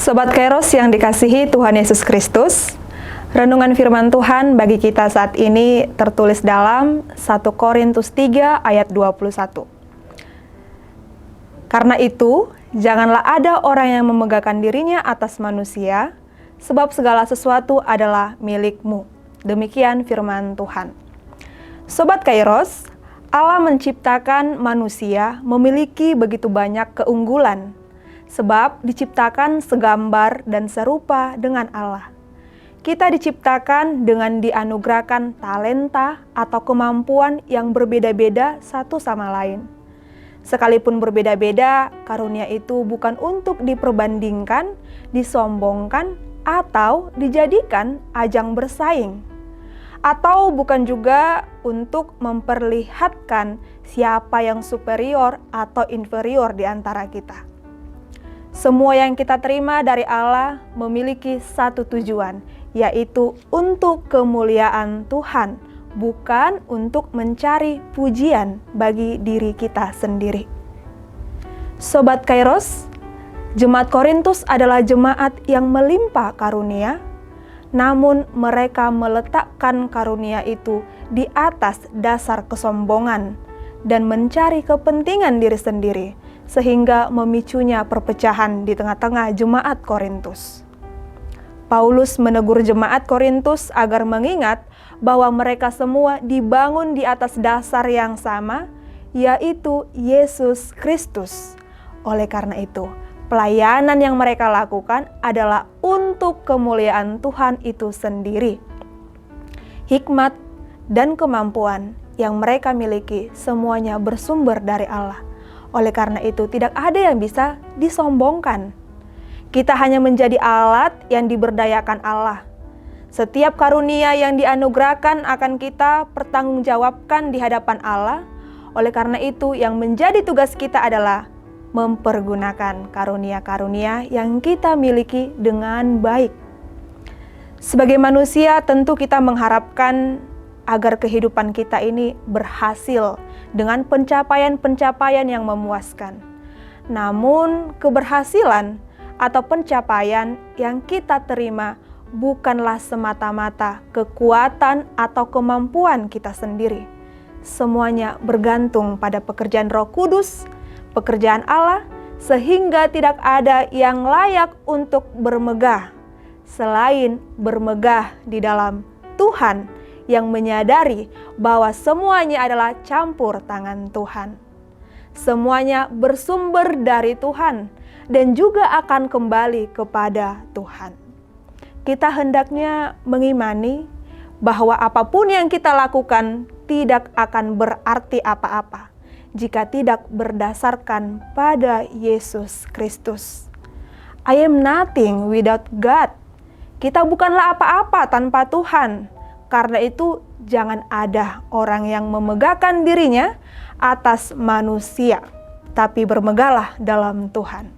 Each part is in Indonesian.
Sobat Kairos yang dikasihi Tuhan Yesus Kristus, renungan firman Tuhan bagi kita saat ini tertulis dalam 1 Korintus 3 ayat 21. Karena itu, janganlah ada orang yang memegahkan dirinya atas manusia, sebab segala sesuatu adalah milikmu. Demikian firman Tuhan. Sobat Kairos, Allah menciptakan manusia memiliki begitu banyak keunggulan, sebab diciptakan segambar dan serupa dengan Allah. Kita diciptakan dengan dianugerahkan talenta atau kemampuan yang berbeda-beda satu sama lain. Sekalipun berbeda-beda, karunia itu bukan untuk diperbandingkan, disombongkan, atau dijadikan ajang bersaing. Atau bukan juga untuk memperlihatkan siapa yang superior atau inferior di antara kita. Semua yang kita terima dari Allah memiliki satu tujuan, yaitu untuk kemuliaan Tuhan, bukan untuk mencari pujian bagi diri kita sendiri. Sobat Kairos, Jemaat Korintus adalah jemaat yang melimpah karunia, namun mereka meletakkan karunia itu di atas dasar kesombongan dan mencari kepentingan diri sendiri, sehingga memicunya perpecahan di tengah-tengah jemaat Korintus. Paulus menegur jemaat Korintus agar mengingat bahwa mereka semua dibangun di atas dasar yang sama, yaitu Yesus Kristus. Oleh karena itu, pelayanan yang mereka lakukan adalah untuk kemuliaan Tuhan itu sendiri. Hikmat dan kemampuan yang mereka miliki semuanya bersumber dari Allah. Oleh karena itu, tidak ada yang bisa disombongkan. Kita hanya menjadi alat yang diberdayakan Allah. Setiap karunia yang dianugerahkan akan kita pertanggungjawabkan di hadapan Allah. Oleh karena itu, yang menjadi tugas kita adalah mempergunakan karunia-karunia yang kita miliki dengan baik. Sebagai manusia, tentu kita mengharapkan agar kehidupan kita ini berhasil dengan pencapaian-pencapaian yang memuaskan. Namun, keberhasilan atau pencapaian yang kita terima bukanlah semata-mata kekuatan atau kemampuan kita sendiri. Semuanya bergantung pada pekerjaan Roh Kudus, pekerjaan Allah, sehingga tidak ada yang layak untuk bermegah selain bermegah di dalam Tuhan, yang menyadari bahwa semuanya adalah campur tangan Tuhan. Semuanya bersumber dari Tuhan dan juga akan kembali kepada Tuhan. Kita hendaknya mengimani bahwa apapun yang kita lakukan tidak akan berarti apa-apa jika tidak berdasarkan pada Yesus Kristus. I am nothing without God. Kita bukanlah apa-apa tanpa Tuhan. Karena itu, jangan ada orang yang memegahkan dirinya atas manusia, tapi bermegahlah dalam Tuhan.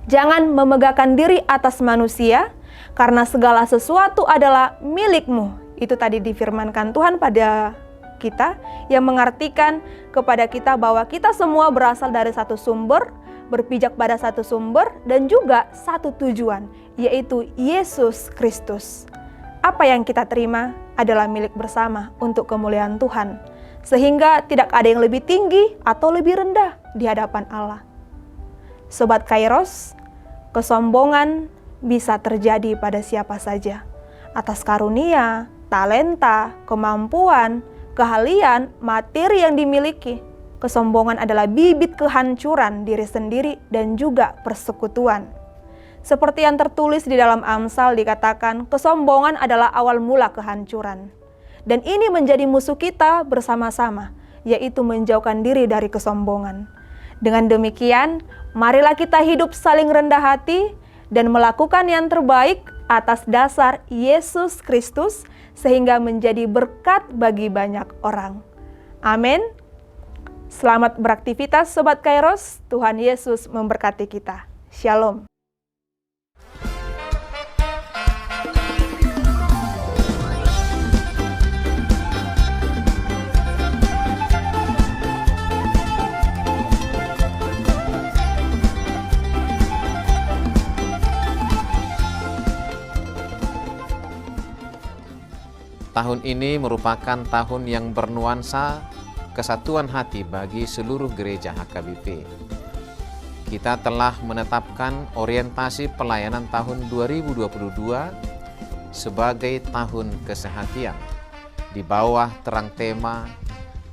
Jangan memegahkan diri atas manusia, karena segala sesuatu adalah milikmu. Itu tadi difirmankan Tuhan pada kita, yang mengartikan kepada kita bahwa kita semua berasal dari satu sumber, berpijak pada satu sumber, dan juga satu tujuan, yaitu Yesus Kristus. Apa yang kita terima adalah milik bersama untuk kemuliaan Tuhan, sehingga tidak ada yang lebih tinggi atau lebih rendah di hadapan Allah. Sobat Kairos, kesombongan bisa terjadi pada siapa saja. Atas karunia, talenta, kemampuan, keahlian, materi yang dimiliki. Kesombongan adalah bibit kehancuran diri sendiri dan juga persekutuan. Seperti yang tertulis di dalam Amsal dikatakan, kesombongan adalah awal mula kehancuran. Dan ini menjadi musuh kita bersama-sama, yaitu menjauhkan diri dari kesombongan. Dengan demikian, marilah kita hidup saling rendah hati dan melakukan yang terbaik atas dasar Yesus Kristus, sehingga menjadi berkat bagi banyak orang. Amin. Selamat beraktivitas Sobat Kairos, Tuhan Yesus memberkati kita. Shalom. Tahun ini merupakan tahun yang bernuansa kesatuan hati bagi seluruh gereja HKBP. Kita telah menetapkan orientasi pelayanan tahun 2022 sebagai tahun kesehatian di bawah terang tema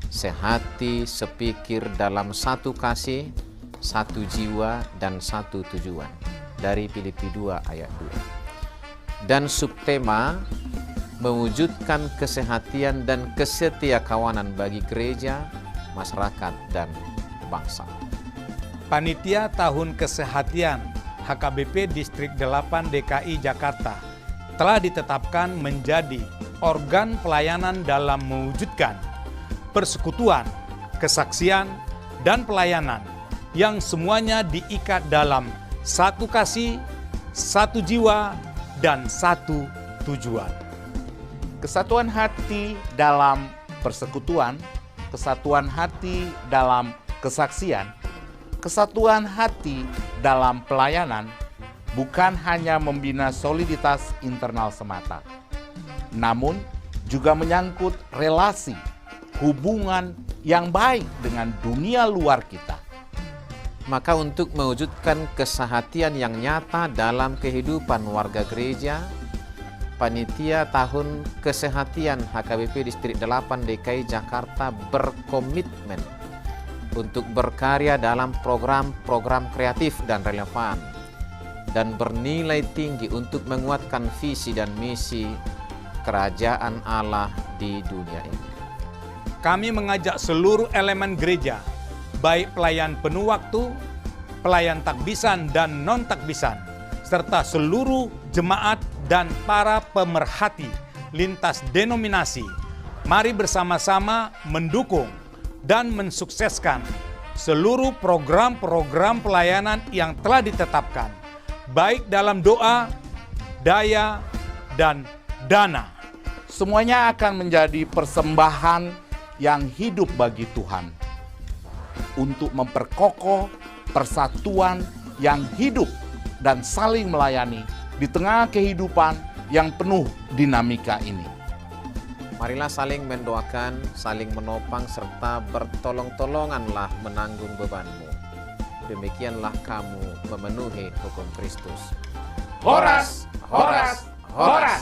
sehati sepikir dalam satu kasih, satu jiwa, dan satu tujuan dari Filipi 2 ayat 2. Dan subtema mewujudkan kesehatian dan kesetiakawanan bagi gereja, masyarakat, dan bangsa. Panitia Tahun Kesehatian HKBP Distrik 8 DKI Jakarta telah ditetapkan menjadi organ pelayanan dalam mewujudkan persekutuan, kesaksian, dan pelayanan yang semuanya diikat dalam satu kasih, satu jiwa, dan satu tujuan. Kesatuan hati dalam persekutuan, kesatuan hati dalam kesaksian, kesatuan hati dalam pelayanan bukan hanya membina soliditas internal semata, namun juga menyangkut relasi, hubungan yang baik dengan dunia luar kita. Maka untuk mewujudkan kesehatian yang nyata dalam kehidupan warga gereja, Panitia Tahun Kesehatian HKBP Distrik 8 DKI Jakarta berkomitmen untuk berkarya dalam program-program kreatif dan relevan dan bernilai tinggi untuk menguatkan visi dan misi kerajaan Allah di dunia ini. Kami mengajak seluruh elemen gereja, baik pelayan penuh waktu, pelayan takbisan dan non-takbisan, serta seluruh jemaat dan para pemerhati lintas denominasi, mari bersama-sama mendukung dan mensukseskan seluruh program-program pelayanan yang telah ditetapkan, baik dalam doa, daya, dan dana. Semuanya akan menjadi persembahan yang hidup bagi Tuhan untuk memperkokoh persatuan yang hidup dan saling melayani di tengah kehidupan yang penuh dinamika ini. Marilah saling mendoakan, saling menopang, serta bertolong-tolonganlah menanggung bebanmu. Demikianlah kamu memenuhi hukum Kristus. Horas, horas, horas.